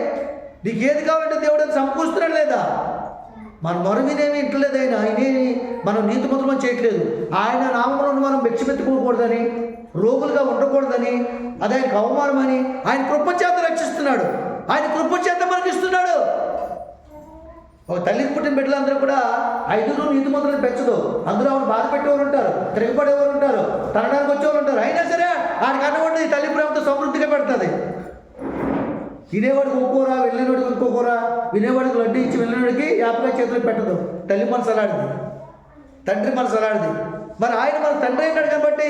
నీకు ఏది కావాలంటే దేవుడు అది సమకూరుస్తున్నాడు లేదా? మన మొరవినేమి ఇంటలేదు. ఆయనే మనం నీతిమంతులం చేయట్లేదు. ఆయన నామములను మనం భిక్షమెత్తుకోకూడదని, రోగులుగా ఉండకూడదని, అది ఆయనకు అవమానమని ఆయన కృపచేత రక్షిస్తున్నాడు. ఆయన కృపచేత మనకి ఇస్తున్నాడు. ఒక తల్లికి పుట్టిన బిడ్డలందరూ కూడా 5 నీతిమంతులను పెంచదు. అందులో ఆవిడ బాధ పెట్టేవారు ఉంటారు, తిరగబడేవారు ఉంటారు, తనడానికి వచ్చేవారు ఉంటారు. అయినా సరే ఆయనకు అన్నవాడు ఈ తల్లి ప్రేమతో సమృద్ధిగా పెడుతుంది. వినేవాడికి ఒక్కోరా, వెళ్ళినవాడికి ఇంకోరా, వినేవాడికి లడ్డు ఇచ్చి వెళ్ళినవాడికి యాపగా చేతులు పెట్టదు. తల్లి మనసు అలాంటిది, తండ్రి మనసు అలాంటిది. మరి ఆయన మన తండ్రి అయినాడు కాబట్టి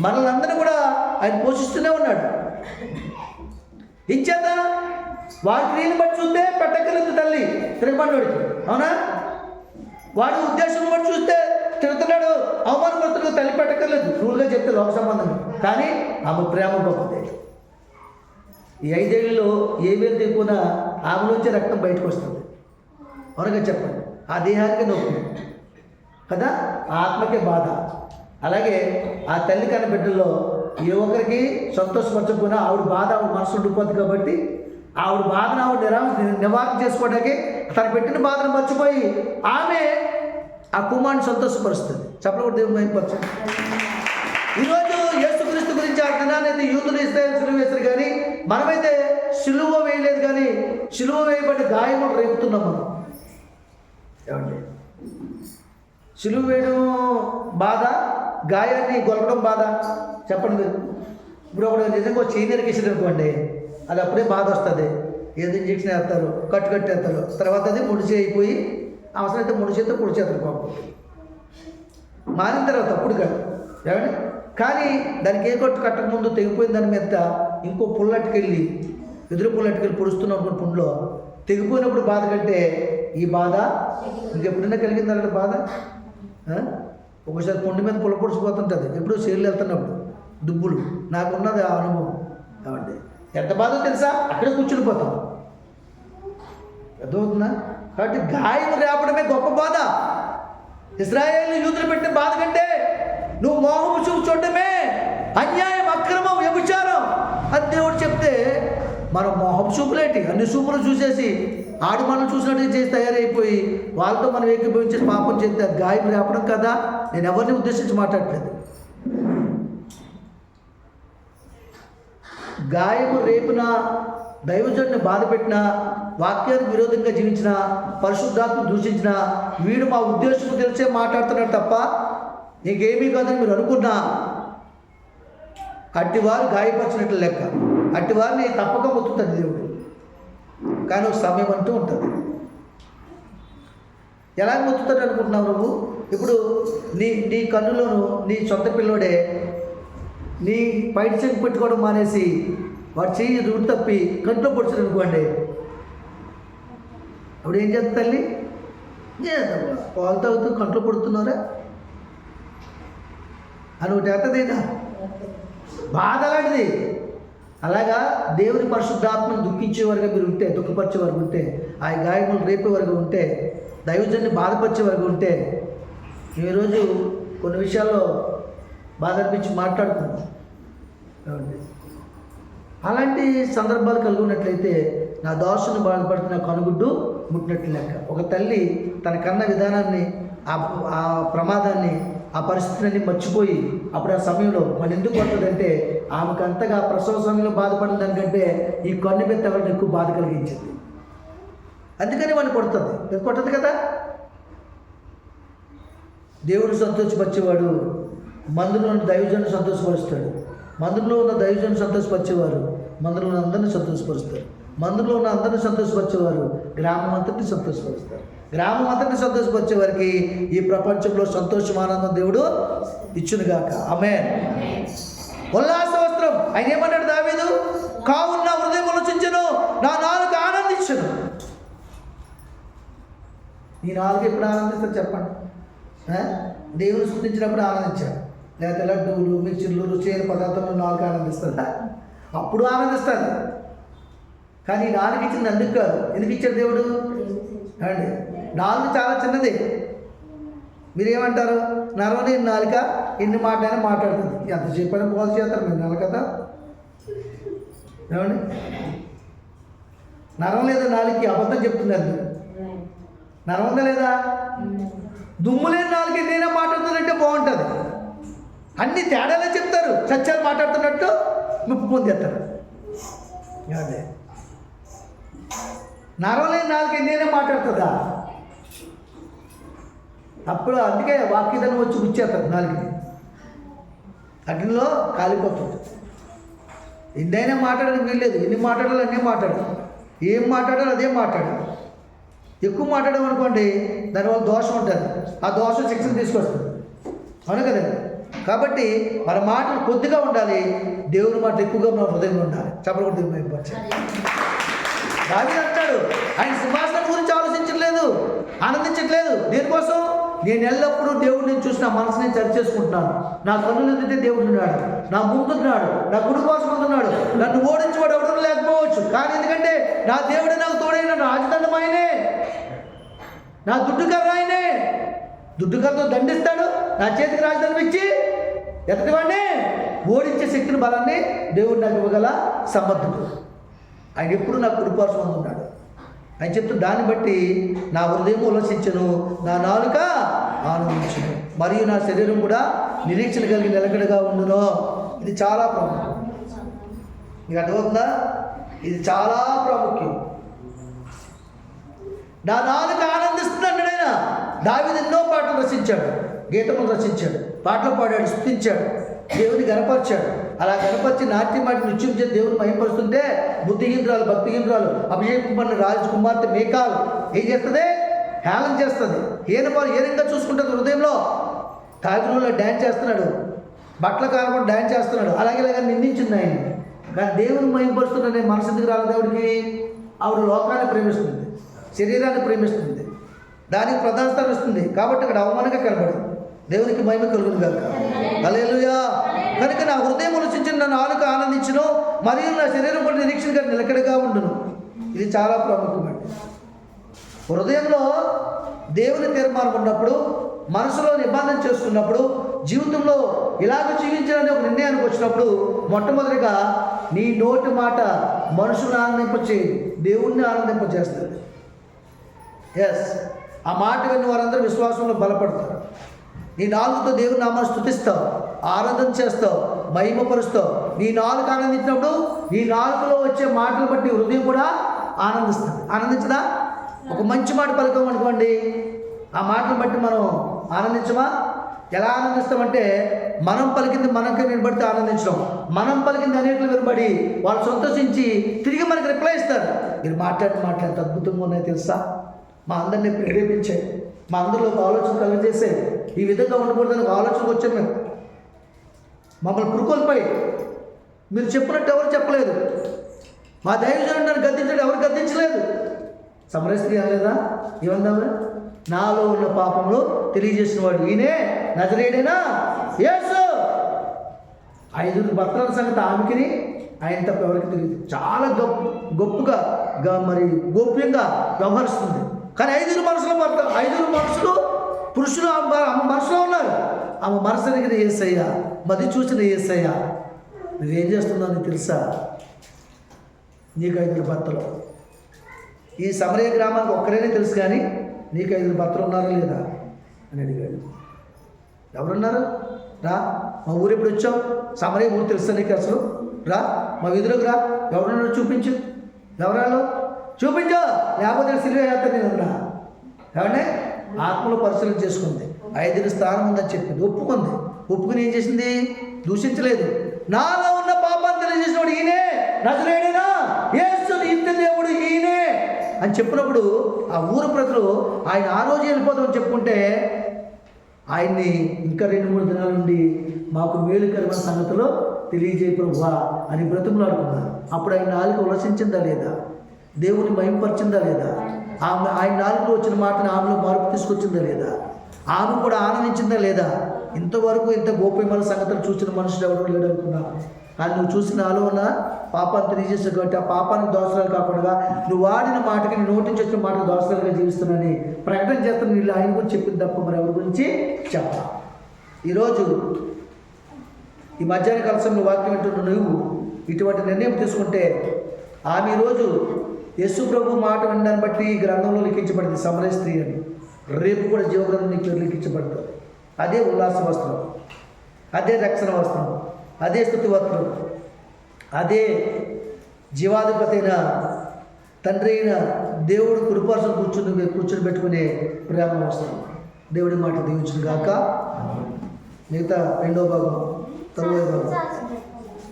మనల్ని అందరినీ కూడా ఆయన పోషిస్తూనే ఉన్నాడు. ఇచ్చేత వాడి క్రియను బట్టి చూస్తే పెట్టక్కర్లేదు తల్లి తిరగబడినోడికి. అవునా? వాడి ఉద్దేశం బట్టి చూస్తే తిరుగుతున్నాడు, అవమానపడుతున్నాడు, తల్లి పెట్టక్కర్లేదు. రూల్గా చెప్తే లోక సంబంధం. కానీ ఆమె ప్రేమ గొప్పది. ఈ 5 ఏళ్ళలో ఏ వేలు తెప్పునా ఆమెలోంచి రక్తం బయటకు వస్తుంది. అవునగా చెప్పండి. ఆ దేహానికి నొప్పి కదా, ఆత్మకే బాధ. అలాగే ఆ తల్లి కన్న బిడ్డల్లో ఏ ఒక్కరికి సంతోషపరచకపోయినా ఆవిడ బాధ ఆవిడ మనసు ఉండిపోద్ది. కాబట్టి ఆవిడ బాధను ఆవిడ నివారణ చేసుకోవడానికి తన పెట్టిన బాధను మర్చిపోయి ఆమె ఆ కుమారుని సంతోషపరుస్తుంది. చెప్పకూడదు, దేవుని మహిమపరచండి. ఈరోజు యేసుక్రీస్తు గురించి ఆ దినాన్ని అయితే యూదులు ఇస్రాయేలు సిలువ వేశారు, కానీ మనమైతే సిలువ వేయలేదు. కానీ సిలువ వేయబడి గాయములు రేపుతున్నాం మనం. ఏమండి, సిలువ వేయడం బాధ, గాయాన్ని గొలపడం బాధ? చెప్పండి మీరు. ఇప్పుడు ఒకడు నిజంగా చేయి నరికేసాడు అనుకోండి, అది అప్పుడే బాధ వస్తుంది. ఏదో ఇంజక్షన్ వేస్తారు, కట్టేస్తారు, తర్వాత అది ముడిచి అయిపోయి అవసరమైతే ముడిచేతో పొడిచేస్తారు పాపం. మారిన తర్వాత అప్పుడు కాదు. ఏమండి, కానీ దానికి ఏ కట్టక ముందు తెగిపోయిన దాని మీద ఇంకో పుల్లట్టుకెళ్ళి ఎదురు పుల్లట్టుకెళ్ళి పొడుస్తున్నప్పుడు పుండులో తెగిపోయినప్పుడు బాధ కంటే ఈ బాధ ఇంకెప్పుడైనా కలిగిందంటే బాధ. ఒకసారి పుండు మీద పుల్ల పొడిచిపోతుంటుంది, ఎప్పుడు సేర్లు వెళ్తున్నప్పుడు దుబ్బులు. నాకున్నది ఆ అనుభవం. కాబట్టి ఎంత బాధో తెలుసా, అక్కడే కూర్చుని పోతాం. అర్థమవుతుందా? కాబట్టి గాయం రేపడమే గొప్ప బాధ. ఇశ్రాయేలు యూదులు పెట్టిన బాధ కంటే నువ్వు మోహము చూపు చూడటమే అన్యాయం, అక్రమం, వ్యభిచారం అని దేవుడు చెప్తే మనం మోహం చూపులేంటి, అన్ని చూపులు చూసేసి ఆడు మనం చూసినట్టుగా చేసి తయారైపోయి వాళ్ళతో మనం ఏకీభవించేసి పాపం చేస్తే గాయం రేపడం కదా. నేను ఎవరిని ఉద్దేశించి మాట్లాడలేదు. గాయము రేపున, దైవజనుడిని బాధ పెట్టిన, వాక్యానికి విరోధంగా జీవించిన, పరిశుద్ధాత్మ దూషించిన వీడు మా ఉద్దేశం తెలిసే మాట్లాడుతున్నాడు తప్ప నీకేమీ కాదని మీరు అనుకున్నా అట్టివారు గాయపరిచినట్లు లెక్క. అట్టివారిని తప్పక మొత్తుతుంది దేవుడు. కానీ ఒక సమయం అంటూ ఉంటుంది. ఎలా మొత్తుతాడు అనుకుంటున్నావు నువ్వు? ఇప్పుడు నీ కన్నులోను నీ సొంత పిల్లోడే నీ పైట చెంగు పెట్టుకోవడం మానేసి వాడు చెయ్యి రూట్ తప్పి కంట్లో పొడిచాడు అనుకోండి, అప్పుడు ఏం చేస్తా తల్లి? పాలు తాగుతూ కంట్లో పడుతున్నారా అని ఒకటి ఎత్తదేనా? బాధ అలాంటిది. అలాగా దేవుని పరిశుద్ధాత్మను దుఃఖించేవారుగా మీరు ఉంటే, దుఃఖపరిచేవారు ఉంటే, ఆ గాయములు రేపేవారుగా ఉంటే, దైవజన్ని బాధపరిచేవారుగా ఉంటే, ఈరోజు కొన్ని విషయాల్లో బాధ అనిపించి మాట్లాడుకున్నాం. అలాంటి సందర్భాలు కలిగి ఉన్నట్లయితే నా దోషను బాధపడుతున్న కనుగుడ్డు ముట్టినట్లు లెక్క. ఒక తల్లి తన కన్న విధానాన్ని, ఆ ప్రమాదాన్ని, ఆ పరిస్థితిని మర్చిపోయి అప్పుడు ఆ సమయంలో మన ఎందుకు పడుతుందంటే ఆమెకు అంతగా ప్రసవ సమయంలో బాధపడిన దానికంటే ఈ కన్ను మీద ఎవరిని ఎక్కువ బాధ కలిగించింది. అందుకని వాడిని కొడుతుంది. కొట్టదు కదా. దేవుడు సంతోషపరిచేవాడు మందులో ఉన్న దైవజనుడు సంతోషపరుస్తాడు. మందులో ఉన్న దైవజనుడు సంతోషపరిచేవారు మందులో ఉన్న అందరినీ సంతోషపరుస్తారు. మందులో ఉన్న అందరినీ సంతోషపరిచేవారు గ్రామం అంతటిని సంతోషపరుస్తారు. గ్రామం అంతటిని సంతోషపరిచే వారికి ఈ ప్రపంచంలో సంతోషం, ఆనందం దేవుడు ఇచ్చునుగాక. ఆమేన్. ఉల్లాస వస్త్రం ఆయన ఏమన్నాడు దావీదు? కావున నా హృదయం ఉల్లసించెను, నా నాలుక ఆనందించును. నీ నాలుగు ఎప్పుడు ఆనందిస్తారు చెప్పండి? దేవుని స్తుతించినప్పుడు ఆనందించాడు. లేకపోతే లడ్డూలు, మిర్చిలు, రుచైన పదార్థాలు నాలుగు ఆనందిస్తుందా? అప్పుడు ఆనందిస్తాను. కానీ నాలుగు ఇచ్చింది అందుకు కాదు. ఎందుకు ఇచ్చాడు దేవుడు అండి? నాలుగు చాలా చిన్నది. మీరేమంటారు? నరవని నాలుక ఎన్ని మాటలైనా మాట్లాడుతుంది. ఎంత చెప్పైనా పోల్ చేస్తారు మీరు నాలుగు కదా. ఏమండి, నరం లేదా నాలుగుకి అబద్ధం చెప్తున్నారు. నరం ఉందా లేదా? దుమ్ము లేని నాలుగు ఎన్నైనా మాట్లాడుతుందంటే బాగుంటుంది. అన్ని తేడాలే చెప్తారు. సత్యాలు మాట్లాడుతున్నట్టు ముప్పు పొందేస్తారు. అదే నరం లేని నాలుగు ఎన్నైనా మాట్లాడుతుందా? అప్పుడు అందుకే వాక్యదనం వచ్చి గుచ్చేస్తారు నాలుగుని. అగ్నిలో కాలిపోతుంది. ఎన్నైనా మాట్లాడడానికి వీల్లేదు. ఎన్ని మాట్లాడాలి అన్నీ మాట్లాడాలి. ఏం మాట్లాడాలి అదే మాట్లాడాలి. ఎక్కువ మాట్లాడడం అనుకోండి దానివల్ల దోషం ఉంటుంది. ఆ దోషం శిక్షణ తీసుకొస్తుంది. అవును కదండి. కాబట్టి మన మాటలు కొద్దిగా ఉండాలి, దేవుని మాటలు ఎక్కువగా మన హృదయంలో ఉండాలి. చెప్పకూడదు. దావీదు అంటాడు, ఆయన సింహాసనం గురించి ఆలోచించట్లేదు, ఆనందించట్లేదు. దేనికోసం? నేను ఎల్లప్పుడూ దేవుడిని చూసి నా మనసుని సరి చేసుకుంటున్నాను. నా కన్నులు ఎదుటే దేవుడు ఉన్నాడు, నా ముందున్నాడు, నా కుడి కోసం ముందున్నాడు. నన్ను ఓడించేవాడు ఎవరు లేకపోవచ్చు, కానీ ఎందుకంటే నా దేవుడు నాకు తోడైన రాజదండం ఆయనే, నా దుడ్డుకర్ర ఆయనే. దుడ్డుకర్రతో దండిస్తాడు, నా చేతికి రాజదండం ఇచ్చి ఎత్తటివాడిని ఓడించే శక్తిని, బలాన్ని దేవుడు నాకు ఇవ్వగల సమర్థుడు. ఆయన ఎప్పుడు నా కుడి కోసం ఉన్నాడు. ఆయన చెప్తూ దాన్ని బట్టి నా హృదయం ఉల్లసించను, నా నాలుక ఆనందించును, మరియు నా శరీరం కూడా నిరీక్షణ కలిగి నిలకడగా ఉండును. ఇది చాలా ప్రాముఖ్యం. మీకు అర్థమవుతుందా? ఇది చాలా ప్రాముఖ్యం. నా నాలుక ఆనందిస్తుంది అన్నాడు ఆయన. దావీదు ఎన్నో పాటలు రచించాడు, గీతములు రచించాడు, పాటలు పాడాడు, స్తుతించాడు, దేవుని గణపరిచాడు. అలా గణపరిచి నాట్యమాటి నృత్యం చేసి దేవుని మహిమపరుస్తుంటే బుద్ధిహీనురాలు, భక్తిహీనురాలు, అభిషేకం రాజకుమార్తె మీకాలు ఏం చేస్తుంది? హేళన చేస్తుంది. హీనంగా చూసుకుంటుంది హృదయంలో. తాగినలో డ్యాన్స్ చేస్తున్నాడు, బట్టల కారణం డ్యాన్స్ చేస్తున్నాడు, అలాగే నిందించింది ఆయన. కానీ దేవుని మహిమపరుస్తున్న మనసు ఎందుకు రాలేదు దేవుడికి? ఆవిడ లోకాన్ని ప్రేమిస్తుంది, శరీరాన్ని ప్రేమిస్తుంది, దానికి ప్రధాన స్థానం ఇస్తుంది. కాబట్టి అక్కడ అవమానంగా కనబడింది. దేవునికి మహిమ కలుగును గాక. హల్లెలూయా. కనుక నా హృదయం ఉలసించిన నా నాలుక ఆనందించును, మరియు నా శరీరం కూడా నిరీక్షణగా నిలకడగా ఉండును. ఇది చాలా ప్రాముఖ్యమైనది. హృదయంలో దేవుని తీర్మానం ఉన్నప్పుడు, మనసులో నిబంధన చేసుకున్నప్పుడు, జీవితంలో ఇలాగ జీవించాలని ఒక నిర్ణయానికి వచ్చినప్పుడు, మొట్టమొదటిగా నీ నోటి మాట మనుషులను ఆనందింపచేయదు, దేవుణ్ణి ఆనందింపచేస్తుంది. ఎస్, ఆ మాట విన్న వారందరూ విశ్వాసంలో బలపడతారు. నీ నాలుగుతో దేవుని నామాన్ని స్తుతిస్తావు, ఆరాధన చేస్తావు, మహిమపరుస్తావు. నీ నాలుగు ఆనందించినప్పుడు నీ నాలుగులో వచ్చే మాటలు బట్టి హృదయం కూడా ఆనందిస్తుంది. ఆనందించదా? ఒక మంచి మాట పలుకోమనుకోండి, ఆ మాటలు బట్టి మనం ఆనందించమా? ఎలా ఆనందిస్తామంటే, మనం పలికింది మనకే వినబడితే ఆనందించడం, మనం పలికింది అనేకులు వినబడి వాళ్ళు సంతోషించి తిరిగి మనకి రిప్లై ఇస్తారు. మీరు మాట్లాడిన మాటలు ఎంత అద్భుతంగా ఉన్నాయో తెలుసా? మా అందరినీ ప్రేరేపించాయి, మా అందరిలో ఒక ఆలోచన కలుగజేసే, ఈ విధంగా ఉండకూడదని ఒక ఆలోచనకు వచ్చాం మేము. మమ్మల్ని పురుకొల్పై మీరు చెప్పినట్టు ఎవరు చెప్పలేదు. మా దైవజనుడు నన్ను గద్దించడం ఎవరు గద్దించలేదు. సమరస్త్రీ అనలేదా? ఏమందాము? నాలో ఉన్న పాపంలో తెలియజేసిన వాడు ఈయనే, నజరేయుడైన యేసు. 5 భర్తల సంగతి ఆమెకిని, ఆయన తప్ప ఎవరికి తెలియదు. చాలా గొప్పగా మరి గోప్యంగా వ్యవహరిస్తుంది. కానీ 5 మనుషులు పురుషులు ఆమె మనసులో ఉన్నారు. ఆమె మనసు ఎరిగిన యేసయ్య, మది చూసిన యేసయ్య. నువ్వేం చేస్తున్నావు నీకు తెలుసా? నీకు 5 భర్తలు. ఈ సమరయ గ్రామానికి ఒక్కరైనా తెలుసు, కానీ నీకు 5 భర్తలు ఉన్నారా లేదా అని అడిగాడు. ఎవరున్నారు? రా, మా ఊరు ఎప్పుడు వచ్చావు? సమరయ ఊరు తెలుసా నీకు అసలు? రా, మా వీధిలోకి రా, ఎవరున్నారో చూపించు. ఎవరాళ్ళు చూపించు, లేకపోతే సిలువ వేస్తా నేనున్నా. కాబట్టి ఆత్మలో పరిశీలన చేసుకుంది. 5 స్థానం ఉందని చెప్పింది, ఒప్పుకుని ఏం చేసింది? దూషించలేదు. నాలో ఉన్న పాపాన్ని తెలియజేసినవాడు ఈయనే, నజరేయుడైన యేసు, ఇంటి దేవుడు ఈయనే అని చెప్పినప్పుడు ఆ ఊరు ప్రజలు ఆయన ఆ రోజు వెళ్ళిపోతామని చెప్పుకుంటే, ఆయన్ని ఇంకా 2-3 దినాల నుండి మాకు మేలుకరమైన సంగతిలో తెలియజేయ ప్రభువా అని బ్రతుకులాడుకున్నారు. అప్పుడు ఆయన నాలుక ఉలసించిందా లేదా? దేవుని మహిమపరిచిందా లేదా? ఆయన నాలుగులో వచ్చిన మాటను ఆమెలో మార్పు తీసుకొచ్చిందా లేదా? ఆమె కూడా ఆనందించిందా లేదా? ఇంతవరకు ఇంత గోప్యమైన సంగతులు చూసిన మనుషులు ఎవరు లేడు అనుకున్నాను. కానీ నువ్వు చూసిన నాలో ఉన్న పాపాన్ని తెలియజేసావు కాబట్టి ఆ పాపానికి దోషాలు కాకుండా నువ్వు వాడిన మాటకి, నీ నోటి నుంచి వచ్చిన మాటకు దోషాలుగా జీవిస్తున్నానని ప్రకటన చేస్తాను. వీళ్ళు ఆయన గురించి చెప్పింది తప్ప మరి ఎవరి గురించి చెప్పా. ఈరోజు ఈ మధ్యాహ్న కాల సమయంలో వాక్యం వింటున్న నువ్వు ఇటువంటి నిర్ణయం తీసుకుంటే, ఆమె ఈరోజు యేసు ప్రభు మాట వినడాన్ని బట్టి ఈ గ్రంథంలో లిఖించబడింది సమరయ స్త్రీ అని. రేపు కూడా జీవగ్రంథం నీకు లిఖించబడుతుంది. అదే ఉల్లాస వస్త్రం, అదే రక్షణ వస్త్రం, అదే స్తుతి వస్త్రం, అదే జీవాధిపతి అయిన తండ్రి అయిన దేవుడు కుడిపార్శ్వం కూర్చొని పెట్టుకునే ప్రేమ వస్త్రం. దేవుడి మాట దీవించును గాక. మిగతా 2వ భాగం, 9వ భాగం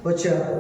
వచ్చారు.